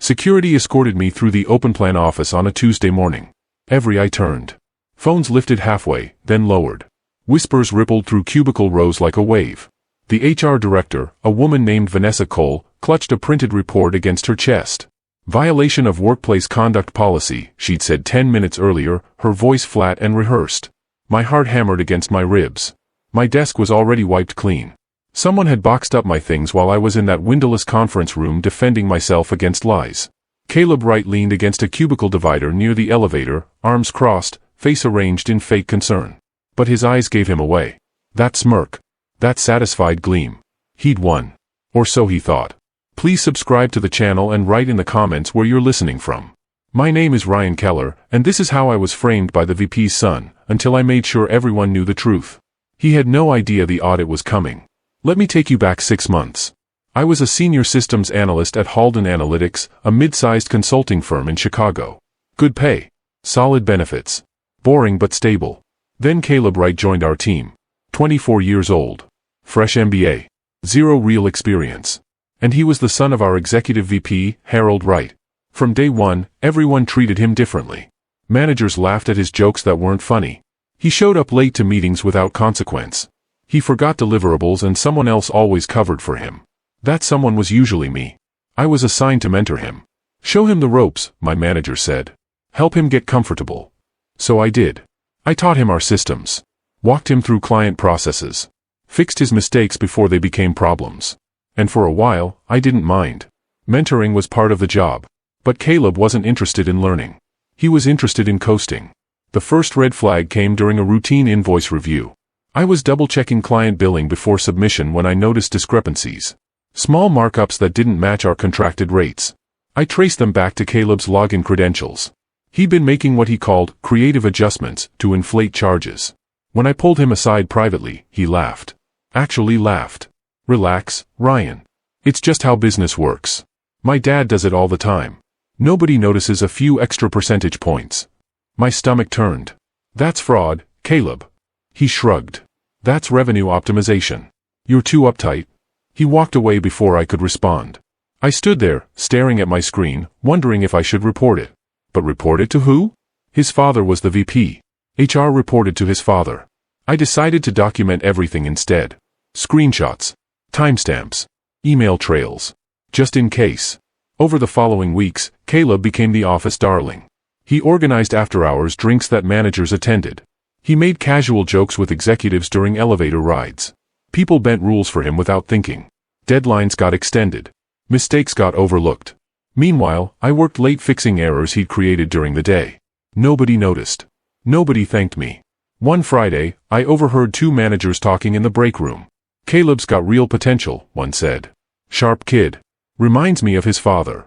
Security escorted me through the open plan office on a Tuesday morning. Every eye turned. Phones lifted halfway, then lowered. Whispers rippled through cubicle rows like a wave. The HR director, a woman named Vanessa Cole, clutched a printed report against her chest. Violation of workplace conduct policy, she'd said 10 minutes earlier, her voice flat and rehearsed. My heart hammered against my ribs. My desk was already wiped clean. Someone had boxed up my things while I was in that windowless conference room defending myself against lies. Caleb Wright leaned against a cubicle divider near the elevator, arms crossed, face arranged in fake concern. But his eyes gave him away. That smirk. That satisfied gleam. He'd won. Or so he thought. Please subscribe to the channel and write in the comments where you're listening from. My name is Ryan Keller, and this is how I was framed by the VP's son, until I made sure everyone knew the truth. He had no idea the audit was coming. Let me take you back 6 months. I was a senior systems analyst at Halden Analytics, a mid-sized consulting firm in Chicago. Good pay. Solid benefits. Boring but stable. Then Caleb Wright joined our team. 24 years old. Fresh MBA. Zero real experience. And he was the son of our executive VP, Harold Wright. From day one, everyone treated him differently. Managers laughed at his jokes that weren't funny. He showed up late to meetings without consequence. He forgot deliverables and someone else always covered for him. That someone was usually me. I was assigned to mentor him. Show him the ropes, my manager said. Help him get comfortable. So I did. I taught him our systems. Walked him through client processes. Fixed his mistakes before they became problems. And for a while, I didn't mind. Mentoring was part of the job. But Caleb wasn't interested in learning. He was interested in coasting. The first red flag came during a routine invoice review. I was double-checking client billing before submission when I noticed discrepancies. Small markups that didn't match our contracted rates. I traced them back to Caleb's login credentials. He'd been making what he called creative adjustments to inflate charges. When I pulled him aside privately, he laughed. Actually laughed. Relax, Ryan. It's just how business works. My dad does it all the time. Nobody notices a few extra percentage points. My stomach turned. That's fraud, Caleb. He shrugged. That's revenue optimization. You're too uptight. He walked away before I could respond. I stood there, staring at my screen, wondering if I should report it. But report it to who? His father was the VP. HR reported to his father. I decided to document everything instead. Screenshots. Timestamps. Email trails. Just in case. Over the following weeks, Caleb became the office darling. He organized after-hours drinks that managers attended. He made casual jokes with executives during elevator rides. People bent rules for him without thinking. Deadlines got extended. Mistakes got overlooked. Meanwhile, I worked late fixing errors he'd created during the day. Nobody noticed. Nobody thanked me. One Friday, I overheard 2 managers talking in the break room. Caleb's got real potential, one said. Sharp kid. Reminds me of his father.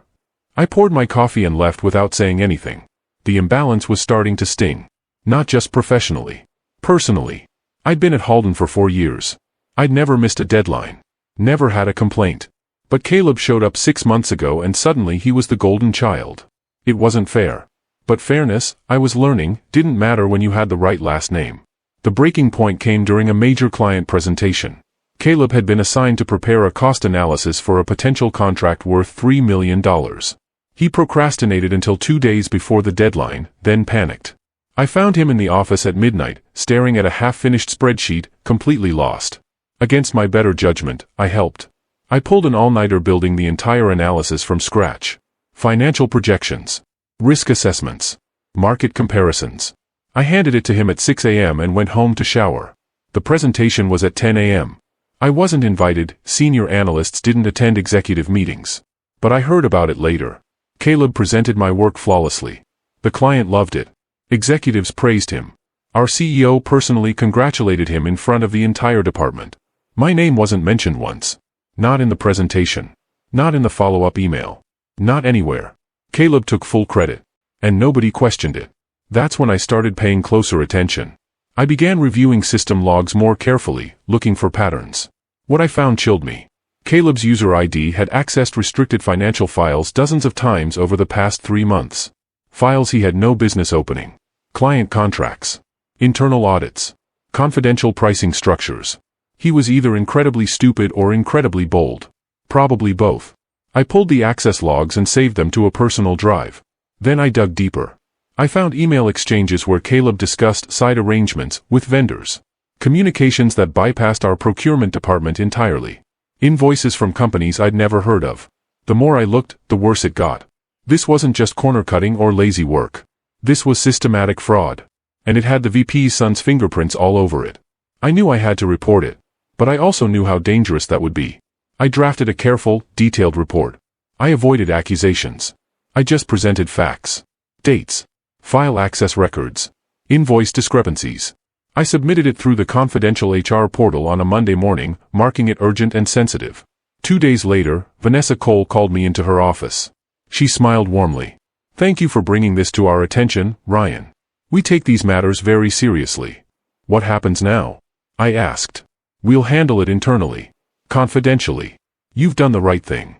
I poured my coffee and left without saying anything. The imbalance was starting to sting. Not just professionally. Personally. I'd been at Halden for 4 years. I'd never missed a deadline. Never had a complaint. But Caleb showed up 6 months ago and suddenly he was the golden child. It wasn't fair. But fairness, I was learning, didn't matter when you had the right last name. The breaking point came during a major client presentation. Caleb had been assigned to prepare a cost analysis for a potential contract worth $3 million. He procrastinated until 2 days before the deadline, then panicked. I found him in the office at midnight, staring at a half-finished spreadsheet, completely lost. Against my better judgment, I helped. I pulled an all-nighter building the entire analysis from scratch. Financial projections. Risk assessments. Market comparisons. I handed it to him at 6 a.m. and went home to shower. The presentation was at 10 a.m. I wasn't invited, senior analysts didn't attend executive meetings. But I heard about it later. Caleb presented my work flawlessly. The client loved it. Executives praised him. Our CEO personally congratulated him in front of the entire department. My name wasn't mentioned once. Not in the presentation. Not in the follow-up email. Not anywhere. Caleb took full credit. And nobody questioned it. That's when I started paying closer attention. I began reviewing system logs more carefully, looking for patterns. What I found chilled me. Caleb's user ID had accessed restricted financial files dozens of times over the past 3 months. Files he had no business opening. Client contracts. Internal audits. Confidential pricing structures. He was either incredibly stupid or incredibly bold. Probably both. I pulled the access logs and saved them to a personal drive. Then I dug deeper. I found email exchanges where Caleb discussed side arrangements with vendors. Communications that bypassed our procurement department entirely. Invoices from companies I'd never heard of. The more I looked, the worse it got. This wasn't just corner cutting or lazy work. This was systematic fraud. And it had the VP's son's fingerprints all over it. I knew I had to report it. But I also knew how dangerous that would be. I drafted a careful, detailed report. I avoided accusations. I just presented facts. Dates. File access records. Invoice discrepancies. I submitted it through the confidential HR portal on a Monday morning, marking it urgent and sensitive. 2 days later, Vanessa Cole called me into her office. She smiled warmly. "Thank you for bringing this to our attention, Ryan. We take these matters very seriously." "What happens now?" I asked. "We'll handle it internally. Confidentially. You've done the right thing."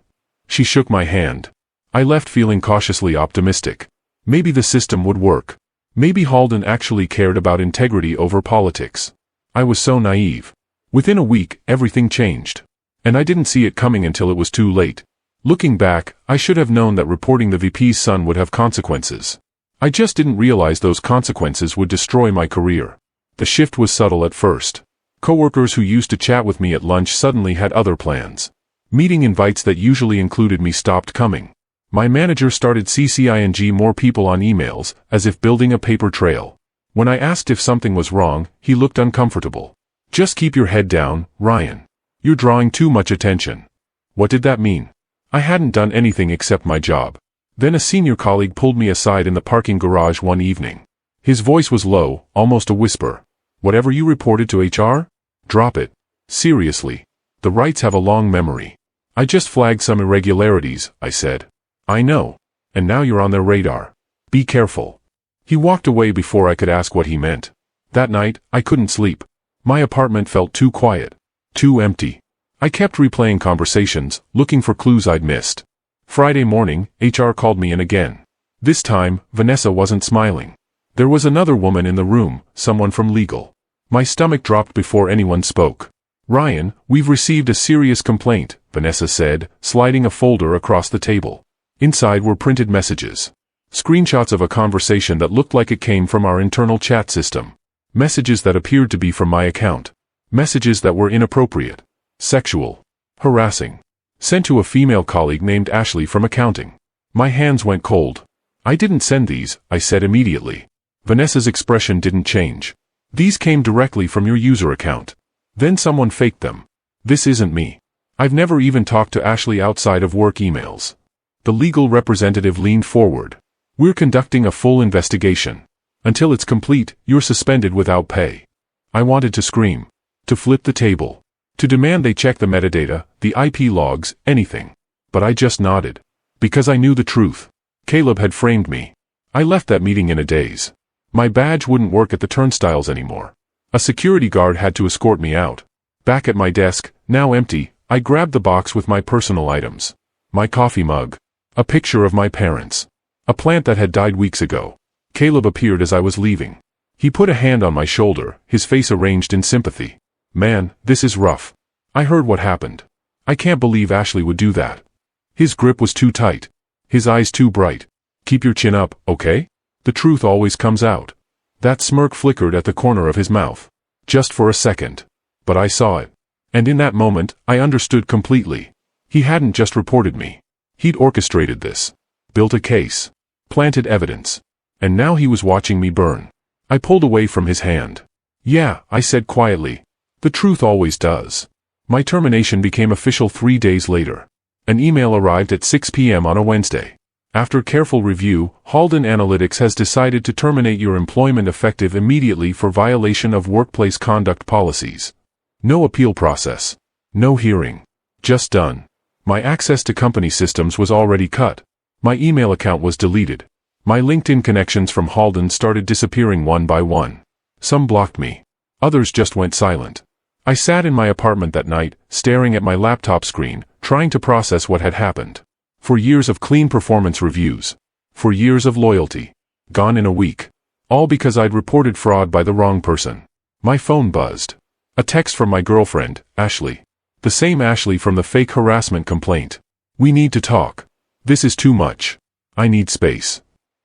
She shook my hand. I left feeling cautiously optimistic. Maybe the system would work. Maybe Halden actually cared about integrity over politics. I was so naive. Within a week, everything changed. And I didn't see it coming until it was too late. Looking back, I should have known that reporting the VP's son would have consequences. I just didn't realize those consequences would destroy my career. The shift was subtle at first. Coworkers who used to chat with me at lunch suddenly had other plans. Meeting invites that usually included me stopped coming. My manager started CCing more people on emails, as if building a paper trail. When I asked if something was wrong, he looked uncomfortable. "Just keep your head down, Ryan. You're drawing too much attention." What did that mean? I hadn't done anything except my job. Then a senior colleague pulled me aside in the parking garage one evening. His voice was low, almost a whisper. "Whatever you reported to HR? Drop it. Seriously. The rights have a long memory." "I just flagged some irregularities," I said. "I know. And now you're on their radar. Be careful." He walked away before I could ask what he meant. That night, I couldn't sleep. My apartment felt too quiet. Too empty. I kept replaying conversations, looking for clues I'd missed. Friday morning, HR called me in again. This time, Vanessa wasn't smiling. There was another woman in the room, someone from legal. My stomach dropped before anyone spoke. "Ryan, we've received a serious complaint," Vanessa said, sliding a folder across the table. Inside were printed messages. Screenshots of a conversation that looked like it came from our internal chat system. Messages that appeared to be from my account. Messages that were inappropriate. Sexual. Harassing. Sent to a female colleague named Ashley from accounting. My hands went cold. "I didn't send these," I said immediately. Vanessa's expression didn't change. "These came directly from your user account. Then someone faked them. This isn't me. I've never even talked to Ashley outside of work emails." The legal representative leaned forward. "We're conducting a full investigation. Until it's complete, you're suspended without pay." I wanted to scream. To flip the table. To demand they check the metadata, the IP logs, anything. But I just nodded. Because I knew the truth. Caleb had framed me. I left that meeting in a daze. My badge wouldn't work at the turnstiles anymore. A security guard had to escort me out. Back at my desk, now empty, I grabbed the box with my personal items. My coffee mug. A picture of my parents. A plant that had died weeks ago. Caleb appeared as I was leaving. He put a hand on my shoulder, his face arranged in sympathy. "Man, this is rough. I heard what happened. I can't believe Ashley would do that." His grip was too tight. His eyes too bright. "Keep your chin up, okay? The truth always comes out." That smirk flickered at the corner of his mouth. Just for a second. But I saw it. And in that moment, I understood completely. He hadn't just reported me. He'd orchestrated this. Built a case. Planted evidence. And now he was watching me burn. I pulled away from his hand. "Yeah," I said quietly. "The truth always does." My termination became official 3 days later. An email arrived at 6 p.m. on a Wednesday. "After careful review, Halden Analytics has decided to terminate your employment effective immediately for violation of workplace conduct policies." No appeal process. No hearing. Just done. My access to company systems was already cut. My email account was deleted. My LinkedIn connections from Halden started disappearing one by one. Some blocked me. Others just went silent. I sat in my apartment that night, staring at my laptop screen, trying to process what had happened. For years of clean performance reviews. For years of loyalty. Gone in a week. All because I'd reported fraud by the wrong person. My phone buzzed. A text from my girlfriend, Ashley. The same Ashley from the fake harassment complaint. We need to talk. This is too much. I need space.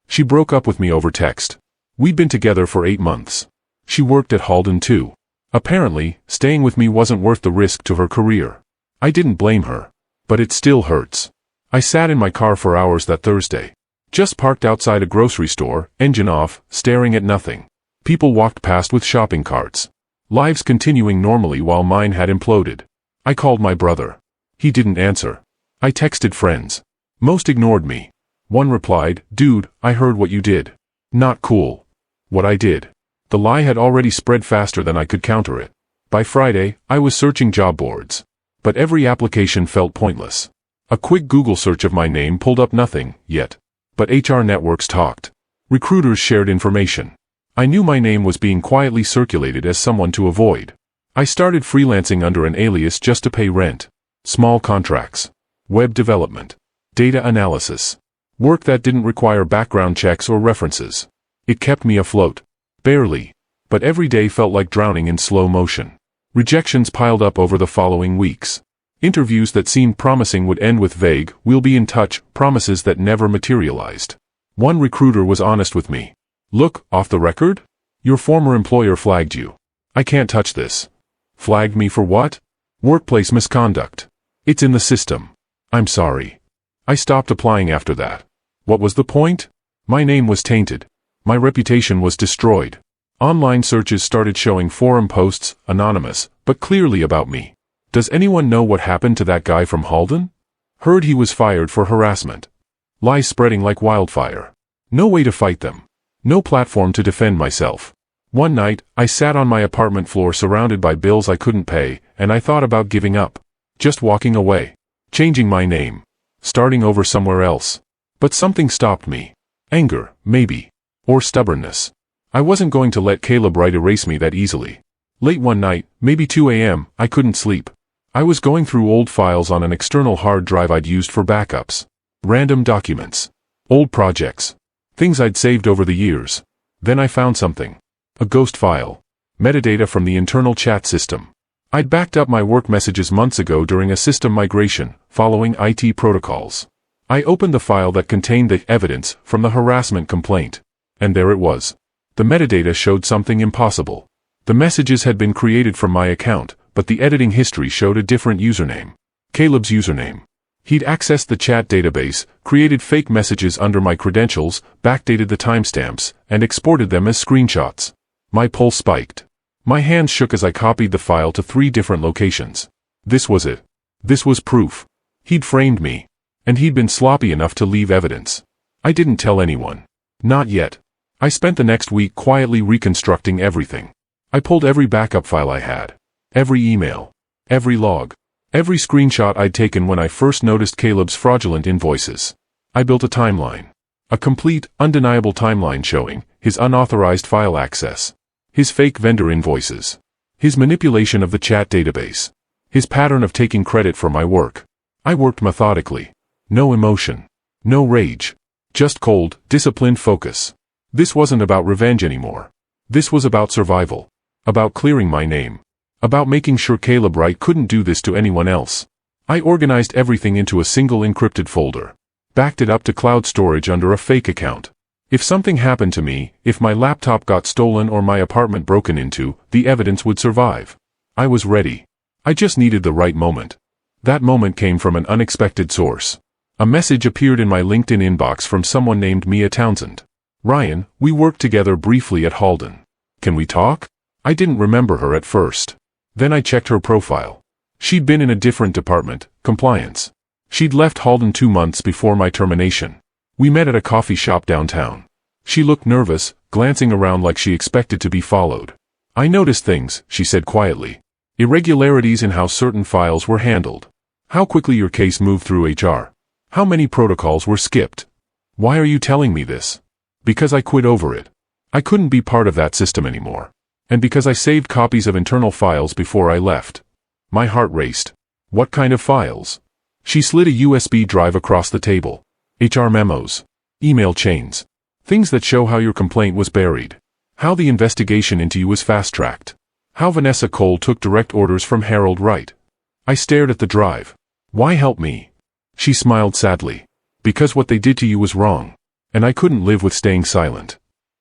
She broke up with me over text. We'd been together for 8 months. She worked at Halden too. Apparently, staying with me wasn't worth the risk to her career. I didn't blame her. But it still hurts. I sat in my car for hours that Thursday. Just parked outside a grocery store, engine off, staring at nothing. People walked past with shopping carts. Lives continuing normally while mine had imploded. I called my brother. He didn't answer. I texted friends. Most ignored me. One replied, "Dude, I heard what you did. Not cool." What I did. The lie had already spread faster than I could counter it. By Friday, I was searching job boards. But every application felt pointless. A quick Google search of my name pulled up nothing, yet. But HR networks talked. Recruiters shared information. I knew my name was being quietly circulated as someone to avoid. I started freelancing under an alias just to pay rent. Small contracts. Web development. Data analysis. Work that didn't require background checks or references. It kept me afloat. Barely. But every day felt like drowning in slow motion. Rejections piled up over the following weeks. Interviews that seemed promising would end with vague, "We'll be in touch," promises that never materialized. One recruiter was honest with me. "Look, off the record? Your former employer flagged you." "I can't touch this." "Flagged me for what?" "Workplace misconduct. It's in the system." "I'm sorry." I stopped applying after that. What was the point? My name was tainted. My reputation was destroyed. Online searches started showing forum posts, anonymous, but clearly about me. Does anyone know what happened to that guy from Halden? Heard he was fired for harassment. Lies spreading like wildfire. No way to fight them. No platform to defend myself. One night, I sat on my apartment floor surrounded by bills I couldn't pay, and I thought about giving up. Just walking away. Changing my name. Starting over somewhere else. But something stopped me. Anger, maybe. Or stubbornness. I wasn't going to let Caleb Wright erase me that easily. Late one night, maybe 2 a.m., I couldn't sleep. I was going through old files on an external hard drive I'd used for backups. Random documents. Old projects. Things I'd saved over the years. Then I found something. A ghost file. Metadata from the internal chat system. I'd backed up my work messages months ago during a system migration, following IT protocols. I opened the file that contained the evidence from the harassment complaint. And there it was. The metadata showed something impossible. The messages had been created from my account, but the editing history showed a different username. Caleb's username. He'd accessed the chat database, created fake messages under my credentials, backdated the timestamps, and exported them as screenshots. My pulse spiked. My hands shook as I copied the file to 3 different locations. This was it. This was proof. He'd framed me. And he'd been sloppy enough to leave evidence. I didn't tell anyone. Not yet. I spent the next week quietly reconstructing everything. I pulled every backup file I had. Every email. Every log. Every screenshot I'd taken when I first noticed Caleb's fraudulent invoices. I built a timeline. A complete, undeniable timeline showing his unauthorized file access. His fake vendor invoices. His manipulation of the chat database. His pattern of taking credit for my work. I worked methodically. No emotion. No rage. Just cold, disciplined focus. This wasn't about revenge anymore. This was about survival. About clearing my name. About making sure Caleb Wright couldn't do this to anyone else. I organized everything into a single encrypted folder. Backed it up to cloud storage under a fake account. If something happened to me, if my laptop got stolen or my apartment broken into, the evidence would survive. I was ready. I just needed the right moment. That moment came from an unexpected source. A message appeared in my LinkedIn inbox from someone named Mia Townsend. "Ryan, we worked together briefly at Halden. Can we talk?" I didn't remember her at first. Then I checked her profile. She'd been in a different department, compliance. She'd left Halden 2 months before my termination. We met at a coffee shop downtown. She looked nervous, glancing around like she expected to be followed. "I noticed things," she said quietly. "Irregularities in how certain files were handled. How quickly your case moved through HR. How many protocols were skipped. Why are you telling me this?" "Because I quit over it. I couldn't be part of that system anymore. And because I saved copies of internal files before I left." My heart raced. "What kind of files?" She slid a USB drive across the table. HR memos. Email chains. Things that show how your complaint was buried. How the investigation into you was fast-tracked. How Vanessa Cole took direct orders from Harold Wright. I stared at the drive. Why help me? She smiled sadly. Because what they did to you was wrong. And I couldn't live with staying silent.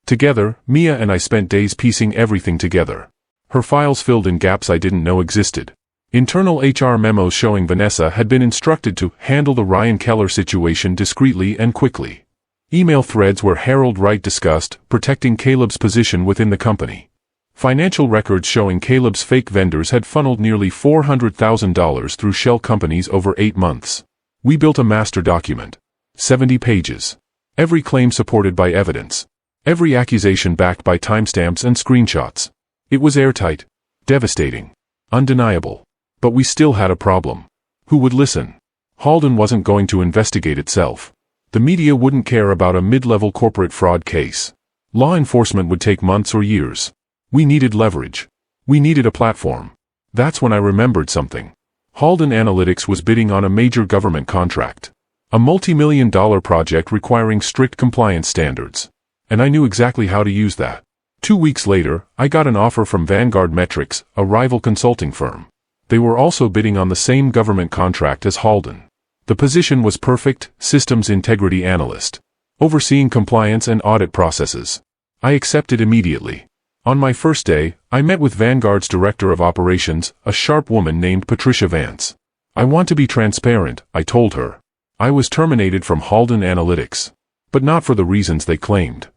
Together, Mia and I spent days piecing everything together. Her files filled in gaps I didn't know existed. Internal HR memos showing Vanessa had been instructed to handle the Ryan Keller situation discreetly and quickly. Email threads where Harold Wright discussed protecting Caleb's position within the company. Financial records showing Caleb's fake vendors had funneled nearly $400,000 through shell companies over 8 months. We built a master document. 70 pages. Every claim supported by evidence. Every accusation backed by timestamps and screenshots. It was airtight. Devastating. Undeniable. But we still had a problem. Who would listen? Halden wasn't going to investigate itself. The media wouldn't care about a mid-level corporate fraud case. Law enforcement would take months or years. We needed leverage. We needed a platform. That's when I remembered something. Halden Analytics was bidding on a major government contract. A multi-million-dollar project requiring strict compliance standards. And I knew exactly how to use that. 2 weeks later, I got an offer from Vanguard Metrics, a rival consulting firm. They were also bidding on the same government contract as Halden. The position was perfect, systems integrity analyst. Overseeing compliance and audit processes. I accepted immediately. On my first day, I met with Vanguard's Director of Operations, a sharp woman named Patricia Vance. I want to be transparent, I told her. I was terminated from Halden Analytics. But not for the reasons they claimed.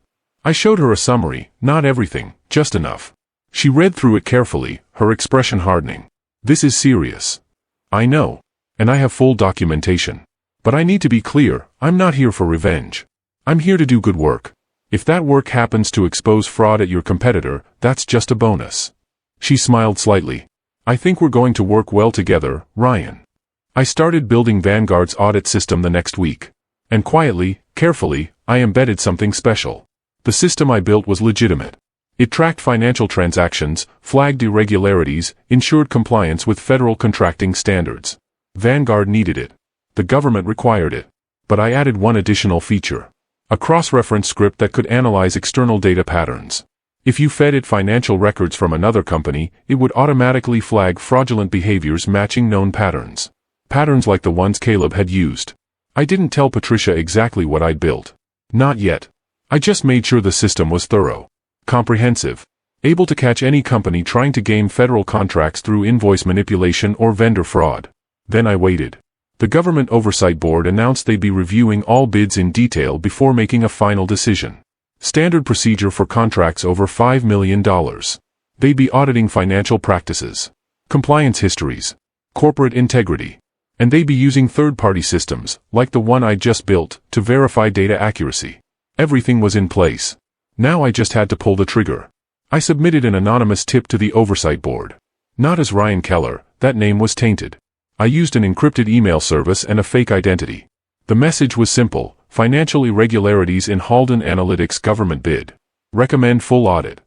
I showed her a summary, not everything, just enough. She read through it carefully, her expression hardening. This is serious. I know. And I have full documentation. But I need to be clear, I'm not here for revenge. I'm here to do good work. If that work happens to expose fraud at your competitor, that's just a bonus. She smiled slightly. I think we're going to work well together, Ryan. I started building Vanguard's audit system the next week. And quietly, carefully, I embedded something special. The system I built was legitimate. It tracked financial transactions, flagged irregularities, ensured compliance with federal contracting standards. Vanguard needed it. The government required it. But I added one additional feature. A cross-reference script that could analyze external data patterns. If you fed it financial records from another company, it would automatically flag fraudulent behaviors matching known patterns. Patterns like the ones Caleb had used. I didn't tell Patricia exactly what I'd built. Not yet. I just made sure the system was thorough. Comprehensive. Able to catch any company trying to game federal contracts through invoice manipulation or vendor fraud. Then I waited. The Government Oversight Board announced they'd be reviewing all bids in detail before making a final decision. Standard procedure for contracts over $5 million. They'd be auditing financial practices, compliance histories, corporate integrity. And they'd be using third-party systems, like the one I just built, to verify data accuracy. Everything was in place. Now I just had to pull the trigger. I submitted an anonymous tip to the Oversight Board. Not as Ryan Keller, that name was tainted. I used an encrypted email service and a fake identity. The message was simple: financial irregularities in Halden Analytics government bid. Recommend full audit.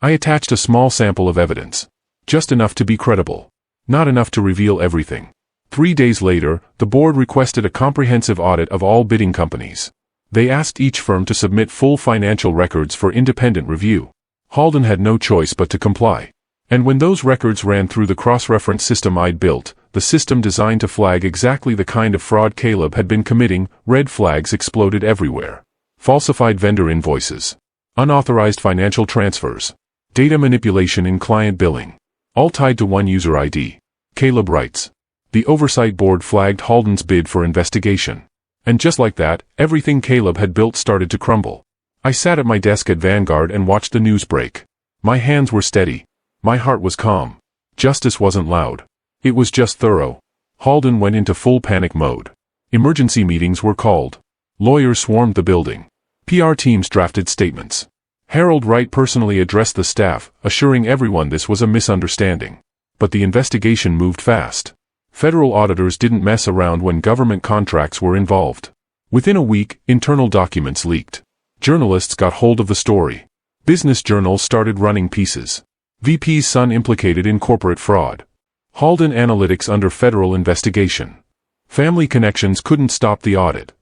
I attached a small sample of evidence. Just enough to be credible. Not enough to reveal everything. 3 days later, the board requested a comprehensive audit of all bidding companies. They asked each firm to submit full financial records for independent review. Halden had no choice but to comply. And when those records ran through the cross-reference system I'd built, the system designed to flag exactly the kind of fraud Caleb had been committing, red flags exploded everywhere. Falsified vendor invoices. Unauthorized financial transfers. Data manipulation in client billing. All tied to one user ID. Caleb writes. The Oversight Board flagged Halden's bid for investigation. And just like that, everything Caleb had built started to crumble. I sat at my desk at Vanguard and watched the news break. My hands were steady. My heart was calm. Justice wasn't loud. It was just thorough. Halden went into full panic mode. Emergency meetings were called. Lawyers swarmed the building. PR teams drafted statements. Harold Wright personally addressed the staff, assuring everyone this was a misunderstanding. But the investigation moved fast. Federal auditors didn't mess around when government contracts were involved. Within a week, internal documents leaked. Journalists got hold of the story. Business journals started running pieces. VP's son implicated in corporate fraud. Halden Analytics under federal investigation. Family connections couldn't stop the audit.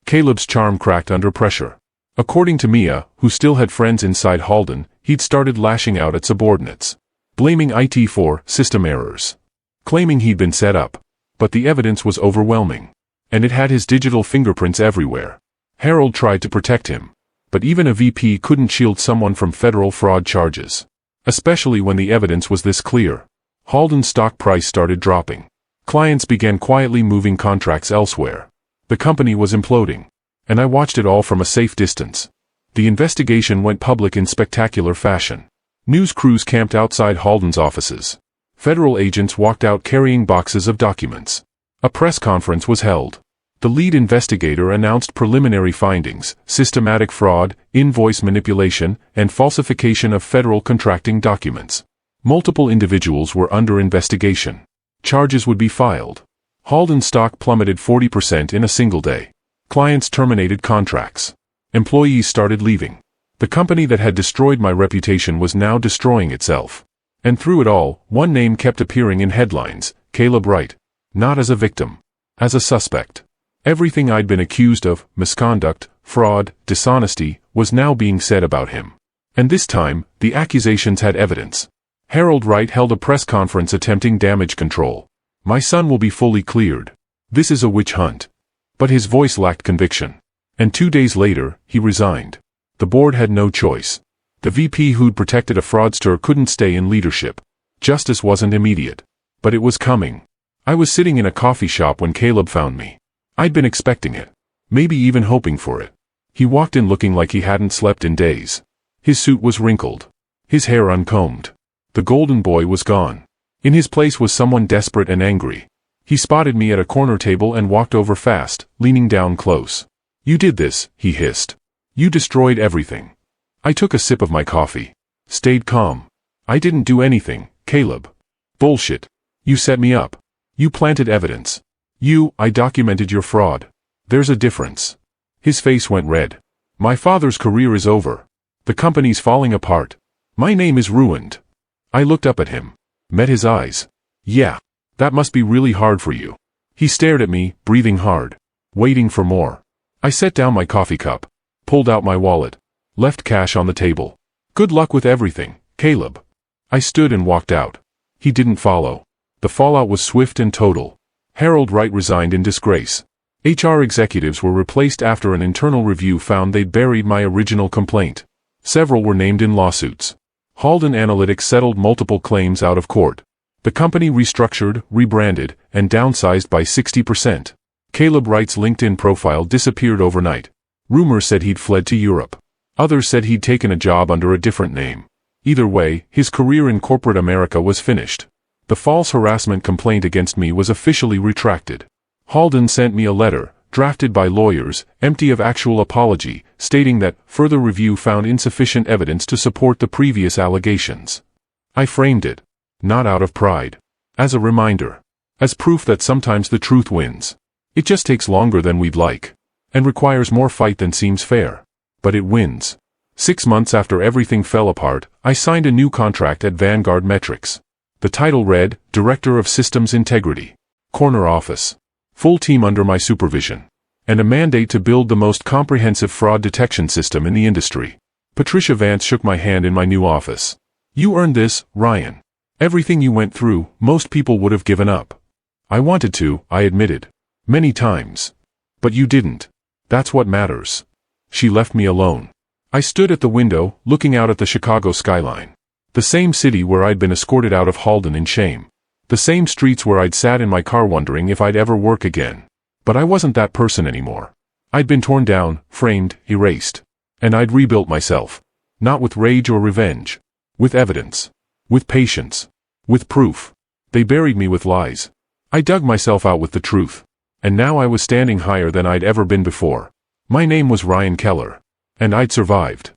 Caleb's charm cracked under pressure. According to Mia, who still had friends inside Halden, he'd started lashing out at subordinates. Blaming IT for system errors. Claiming he'd been set up. But the evidence was overwhelming. And it had his digital fingerprints everywhere. Harold tried to protect him. But even a VP couldn't shield someone from federal fraud charges. Especially when the evidence was this clear. Halden's stock price started dropping. Clients began quietly moving contracts elsewhere. The company was imploding. And I watched it all from a safe distance. The investigation went public in spectacular fashion. News crews camped outside Halden's offices. Federal agents walked out carrying boxes of documents. A press conference was held. The lead investigator announced preliminary findings: systematic fraud, invoice manipulation, and falsification of federal contracting documents. Multiple individuals were under investigation. Charges would be filed. Halden's stock plummeted 40% in a single day. Clients terminated contracts. Employees started leaving. The company that had destroyed my reputation was now destroying itself. And through it all, one name kept appearing in headlines: Caleb Wright. Not as a victim. As a suspect. Everything I'd been accused of, misconduct, fraud, dishonesty, was now being said about him. And this time, the accusations had evidence. Harold Wright held a press conference attempting damage control. My son will be fully cleared. This is a witch hunt. But his voice lacked conviction. And 2 days later, he resigned. The board had no choice. The VP who'd protected a fraudster couldn't stay in leadership. Justice wasn't immediate. But it was coming. I was sitting in a coffee shop when Caleb found me. I'd been expecting it. Maybe even hoping for it. He walked in looking like he hadn't slept in days. His suit was wrinkled. His hair uncombed. The golden boy was gone. In his place was someone desperate and angry. He spotted me at a corner table and walked over fast, leaning down close. "You did this," he hissed. "You destroyed everything." I took a sip of my coffee. Stayed calm. "I didn't do anything, Caleb." "Bullshit. You set me up. You planted evidence. I documented your fraud. There's a difference." His face went red. "My father's career is over. The company's falling apart. My name is ruined." I looked up at him. Met his eyes. "Yeah. That must be really hard for you." He stared at me, breathing hard. Waiting for more. I set down my coffee cup. Pulled out my wallet. Left cash on the table. "Good luck with everything, Caleb." I stood and walked out. He didn't follow. The fallout was swift and total. Harold Wright resigned in disgrace. HR executives were replaced after an internal review found they'd buried my original complaint. Several were named in lawsuits. Halden Analytics settled multiple claims out of court. The company restructured, rebranded, and downsized by 60%. Caleb Wright's LinkedIn profile disappeared overnight. Rumors said he'd fled to Europe. Others said he'd taken a job under a different name. Either way, his career in corporate America was finished. The false harassment complaint against me was officially retracted. Halden sent me a letter, drafted by lawyers, empty of actual apology, stating that further review found insufficient evidence to support the previous allegations. I framed it. Not out of pride. As a reminder. As proof that sometimes the truth wins. It just takes longer than we'd like. And requires more fight than seems fair. But it wins. 6 months after everything fell apart, I signed a new contract at Vanguard Metrics. The title read, Director of Systems Integrity. Corner office. Full team under my supervision. And a mandate to build the most comprehensive fraud detection system in the industry. Patricia Vance shook my hand in my new office. "You earned this, Ryan. Everything you went through, most people would have given up." "I wanted to," I admitted. "Many times. But you didn't. That's what matters." She left me alone. I stood at the window, looking out at the Chicago skyline. The same city where I'd been escorted out of Halden in shame. The same streets where I'd sat in my car wondering if I'd ever work again. But I wasn't that person anymore. I'd been torn down, framed, erased. And I'd rebuilt myself. Not with rage or revenge. With evidence. With patience. With proof. They buried me with lies. I dug myself out with the truth. And now I was standing higher than I'd ever been before. My name was Ryan Keller. And I'd survived.